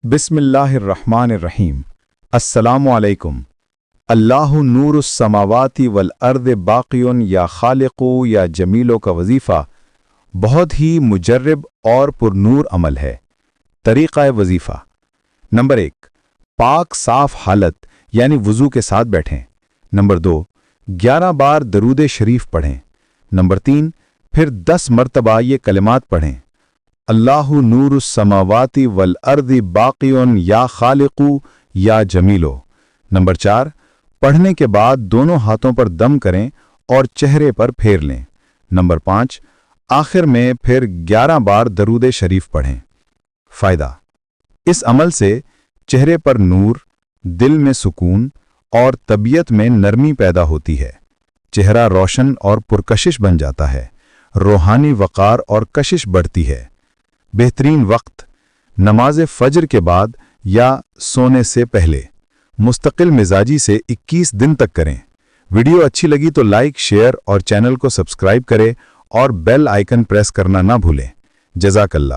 बिस्मिल्लाहिर्रहमानिर्रहीम। अस्सलामु अलैकुम। अल्लाहु नूरुस समावाति वल अर्द बाक़ियुन या खालिक़ु या जमीलो का वजीफ़ा बहुत ही मुजर्रब और पुरनूर अमल है। तरीक़ा वजीफ़ा नंबर 1, पाक साफ हालत यानी वज़ू के साथ बैठें। नंबर 2, 11 बार दरूद शरीफ पढ़ें। नंबर 3, फिर 10 मरतबा ये कलिमात पढ़ें, अल्लाहु नूरुस समावाति वल अर्दि बाक़ियुन या खालिक़ु या जमीलो। नंबर 4, पढ़ने के बाद दोनों हाथों पर दम करें और चेहरे पर फेर लें। नंबर 5, आखिर में फिर 11 बार दरूद शरीफ पढ़ें। फ़ायदा: इस अमल से चेहरे पर नूर, दिल में सुकून और तबीयत में नरमी पैदा होती है। चेहरा रोशन और पुरकशिश बन जाता है। रूहानी वक़ार और कशिश बढ़ती है। बेहतरीन वक्त: नमाज फ़ज्र के बाद या सोने से पहले। मुस्तकिल मिजाजी से 21 दिन तक करें। वीडियो अच्छी लगी तो लाइक, शेयर और चैनल को सब्सक्राइब करें और बेल आइकन प्रेस करना ना भूलें। जज़ाकल्लाह।